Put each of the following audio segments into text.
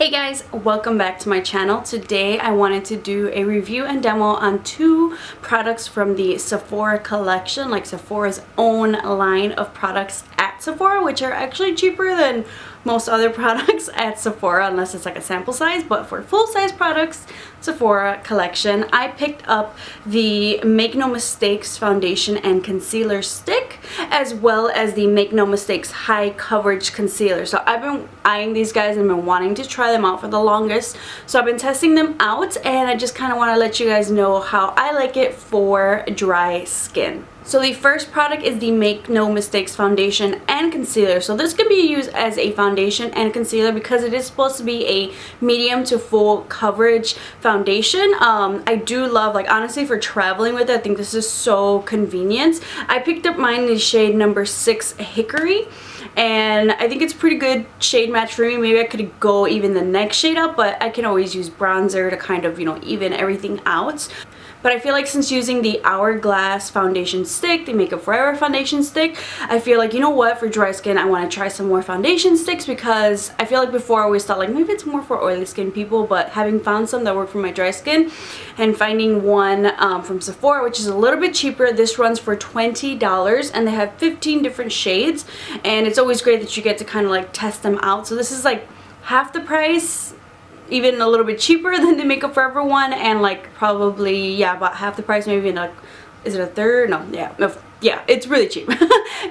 Hey guys, welcome back to my channel. Today I wanted to do a review and demo on two products from the Sephora collection, like Sephora's own line of products at Sephora, which are actually cheaper than most other products at Sephora unless it's like a sample size. But for full-size products, Sephora collection, I picked up the Make No Mistakes foundation and concealer stick, as well as the Make No Mistakes high coverage concealer. So I've been eyeing these guys and been wanting to try them out for the longest, so I've been testing them out, and I just kind of want to let you guys know how I like it for dry skin. So the first product is the Make No Mistakes foundation and concealer. So this can be used as a foundation and concealer because it is supposed to be a medium to full coverage foundation. I do love, like, honestly, for traveling with it, I think this is so convenient. I picked up mine in the shade number 6 Hickory, and I think it's pretty good shade match for me. Maybe I could go even the next shade up, but I can always use bronzer to kind of, you know, even everything out. But I feel like since using the Hourglass foundation stick, the Makeup Forever foundation stick, I feel like, you know what, for dry skin, I want to try some more foundation sticks, because I feel like before I always thought like maybe it's more for oily skin people, but having found some that work for my dry skin and finding one from Sephora, which is a little bit cheaper. This runs for $20 and they have 15 different shades, and it's always great that you get to kind of like test them out. So this is like half the price, even a little bit cheaper than the Makeup Forever one, and like probably, yeah, about half the price, maybe like, is it a third? No, yeah, it's really cheap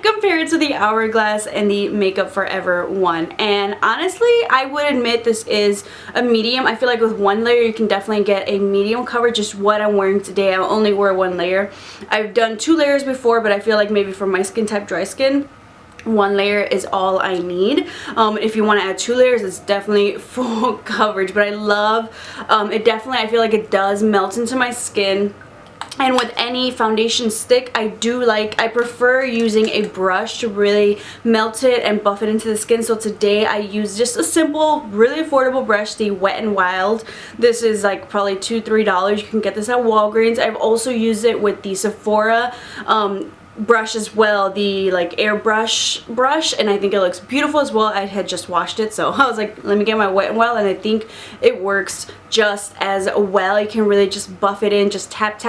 compared to the Hourglass and the Makeup Forever one. And honestly, I would admit this is a medium. I feel like with one layer you can definitely get a medium coverage. Just what I'm wearing today, I only wear one layer. I've done 2 layers before, but I feel like maybe for my skin type, dry skin, 1 layer is all I need. If you want to add 2 layers, it's definitely full coverage, but I love it. Definitely, I feel like it does melt into my skin. And with any foundation stick, I prefer using a brush to really melt it and buff it into the skin. So today I use just a simple, really affordable brush, the Wet n Wild. This is like probably $2–3. You can get this at Walgreens. I've also used it with the Sephora brush as well, the like airbrush brush, and I think it looks beautiful as well. I had just washed it, so I was like, let me get my Wet n Wild, and I think it works just as well. You can really just buff it in, just tap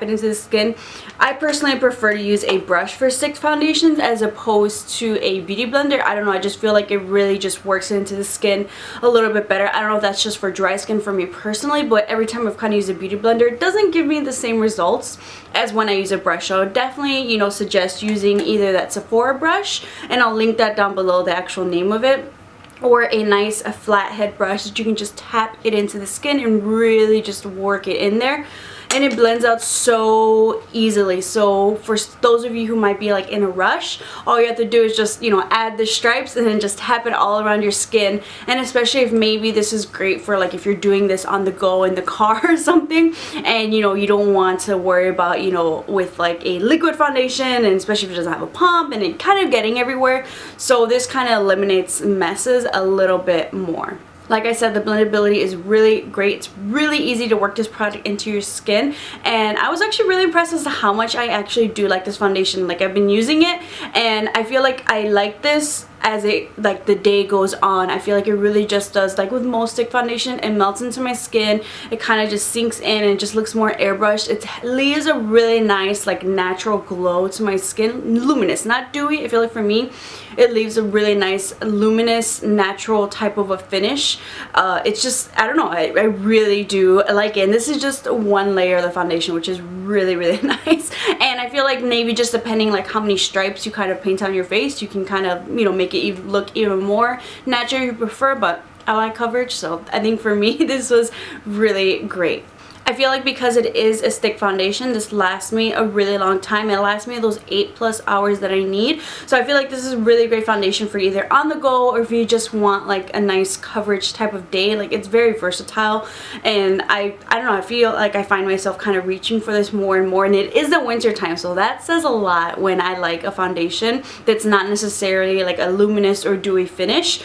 it into the skin. I personally prefer to use a brush for stick foundations as opposed to a beauty blender. I don't know, I just feel like it really just works into the skin a little bit better. I don't know if that's just for dry skin for me personally, but every time I've kind of used a beauty blender, it doesn't give me the same results as when I use a brush. So I would definitely, you know, suggest using either that Sephora brush, and I'll link that down below, the actual name of it, or a nice flathead brush that you can just tap it into the skin and really just work it in there, and it blends out so easily. So for those of you who might be like in a rush, all you have to do is just, you know, add the stripes and then just tap it all around your skin. And especially if maybe this is great for like if you're doing this on the go in the car or something, and you know, you don't want to worry about, you know, with like a liquid foundation, and especially if it doesn't have a pump and it kind of getting everywhere. So this kind of eliminates messes a little bit more. Like I said, the blendability is really great. It's really easy to work this product into your skin, and I was actually really impressed as to how much I actually do like this foundation. Like, I've been using it, and I feel like I like this as like the day goes on. I feel like it really just does, like with most stick foundation, it melts into my skin. It kind of just sinks in and just looks more airbrushed. It leaves a really nice, like, natural glow to my skin. Luminous, not dewy. I feel like for me, it leaves a really nice, luminous, natural type of a finish. It's just, I don't know, I really do like it. And this is just 1 layer of the foundation, which is really, really nice. And I feel like maybe just depending like how many stripes you kind of paint on your face, you can kind of, you know, make it look even more natural if you prefer, but I like coverage, so I think for me this was really great. I feel like because it is a stick foundation, this lasts me a really long time. It lasts me those 8+ hours that I need. So I feel like this is a really great foundation for either on the go, or if you just want like a nice coverage type of day. Like, it's very versatile, and I don't know, I feel like I find myself kind of reaching for this more and more, and it is the winter time, so that says a lot when I like a foundation that's not necessarily like a luminous or dewy finish.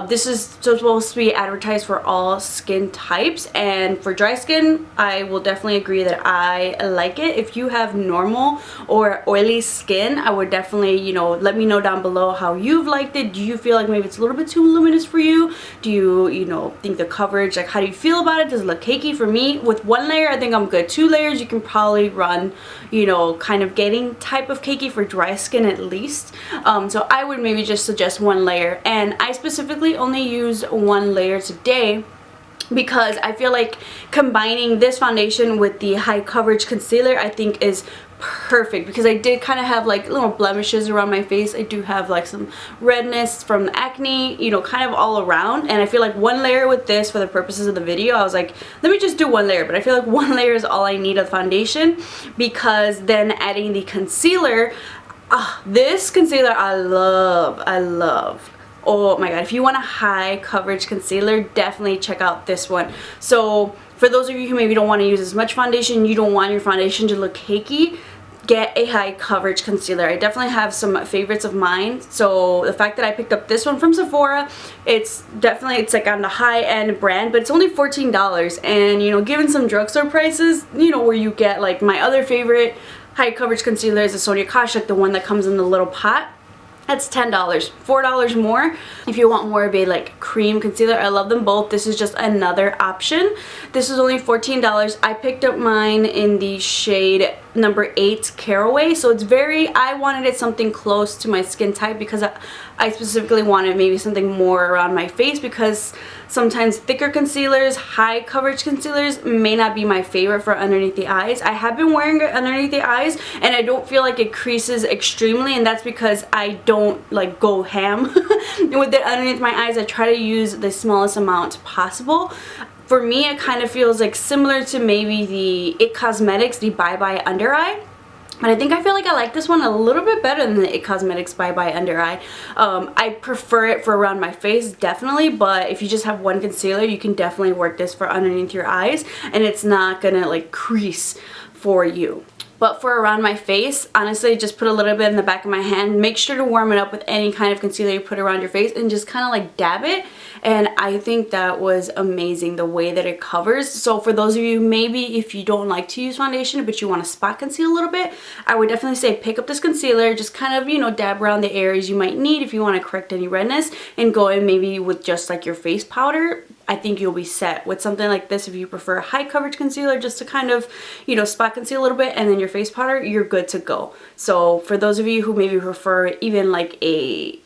This is supposed to be advertised for all skin types, and for dry skin, I will definitely agree that I like it. If you have normal or oily skin, I would definitely, you know, let me know down below how you've liked it. Do you feel like maybe it's a little bit too luminous for you? Do you, you know, think the coverage, like how do you feel about it? Does it look cakey? For me, with one layer, I think I'm good. 2 layers, you can probably run, you know, kind of getting type of cakey for dry skin at least. So I would maybe just suggest 1 layer. And I specifically only use 1 layer today because I feel like combining this foundation with the high coverage concealer I think is perfect, because I did kind of have like little blemishes around my face. I do have like some redness from the acne, you know, kind of all around, and I feel like 1 layer with this for the purposes of the video, I was like, let me just do 1 layer. But I feel like 1 layer is all I need of foundation, because then adding the concealer, this concealer I love. Oh my god, if you want a high coverage concealer, definitely check out this one. So for those of you who maybe don't want to use as much foundation, you don't want your foundation to look cakey, get a high coverage concealer. I definitely have some favorites of mine. So the fact that I picked up this one from Sephora, it's like on the high end brand, but it's only $14. And you know, given some drugstore prices, you know, where you get like my other favorite high coverage concealer is the Sonia Kashuk, the one that comes in the little pot. That's $10, $4 more if you want more of a like cream concealer. I love them both. This is just another option. This is only $14. I picked up mine in the shade number 8 Caraway, so it's very, I wanted it something close to my skin type, because I specifically wanted maybe something more around my face, because sometimes thicker concealers, high coverage concealers may not be my favorite for underneath the eyes. I have been wearing it underneath the eyes and I don't feel like it creases extremely, and that's because I don't like go ham with it underneath my eyes. I try to use the smallest amount possible. For me, it kind of feels like similar to maybe the It Cosmetics, the Bye Bye Under Eye. But I feel like I like this one a little bit better than the It Cosmetics Bye Bye Under Eye. I prefer it for around my face, definitely, but if you just have one concealer, you can definitely work this for underneath your eyes, and it's not gonna like crease for you. But for around my face, honestly, just put a little bit in the back of my hand. Make sure to warm it up with any kind of concealer you put around your face, and just kind of like dab it. And I think that was amazing, the way that it covers. So for those of you, maybe if you don't like to use foundation but you want to spot conceal a little bit, I would definitely say pick up this concealer, just kind of, you know, dab around the areas you might need if you want to correct any redness, and go in maybe with just like your face powder. I think you'll be set with something like this. If you prefer a high coverage concealer just to kind of, you know, spot conceal a little bit, and then your face powder, you're good to go. So for those of you who maybe prefer even like a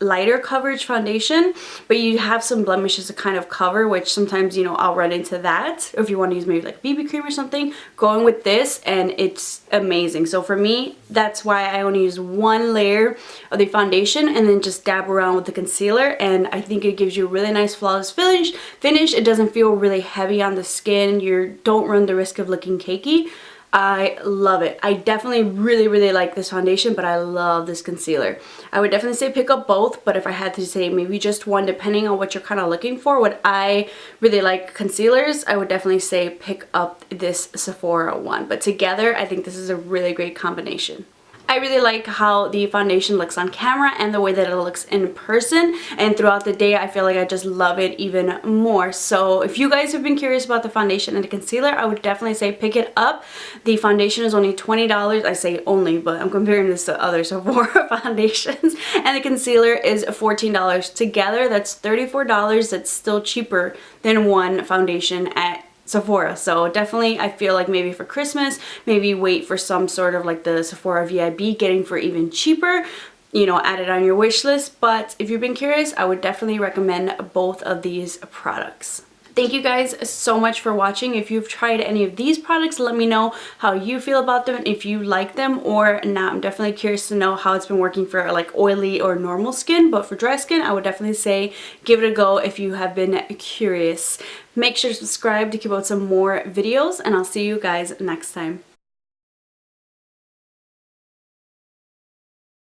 lighter coverage foundation, but you have some blemishes to kind of cover, which sometimes, you know, I'll run into that. Or if you want to use maybe like BB cream or something, going with this, and it's amazing. So for me, that's why I only use 1 layer of the foundation and then just dab around with the concealer, and I think it gives you a really nice flawless finish. It doesn't feel really heavy on the skin. You don't run the risk of looking cakey. I love it. I definitely really like this foundation, but I love this concealer. I would definitely say pick up both, but if I had to say maybe just one, depending on what you're kind of looking for. What I really like concealers, I would definitely say pick up this Sephora one. But together, I think this is a really great combination. I really like how the foundation looks on camera and the way that it looks in person, and throughout the day I feel like I just love it even more. So if you guys have been curious about the foundation and the concealer, I would definitely say pick it up. The foundation is only $20. I say only, but I'm comparing this to other Sephora foundations, and the concealer is $14. Together that's $34. That's still cheaper than one foundation at Sephora. So definitely, I feel like maybe for Christmas, maybe wait for some sort of like the Sephora VIB, getting for even cheaper, you know, add it on your wish list. But if you've been curious, I would definitely recommend both of these products. Thank you guys so much for watching. If you've tried any of these products, let me know how you feel about them, if you like them or not. I'm definitely curious to know how it's been working for like oily or normal skin, but for dry skin, I would definitely say give it a go if you have been curious. Make sure to subscribe to keep out some more videos, and I'll see you guys next time.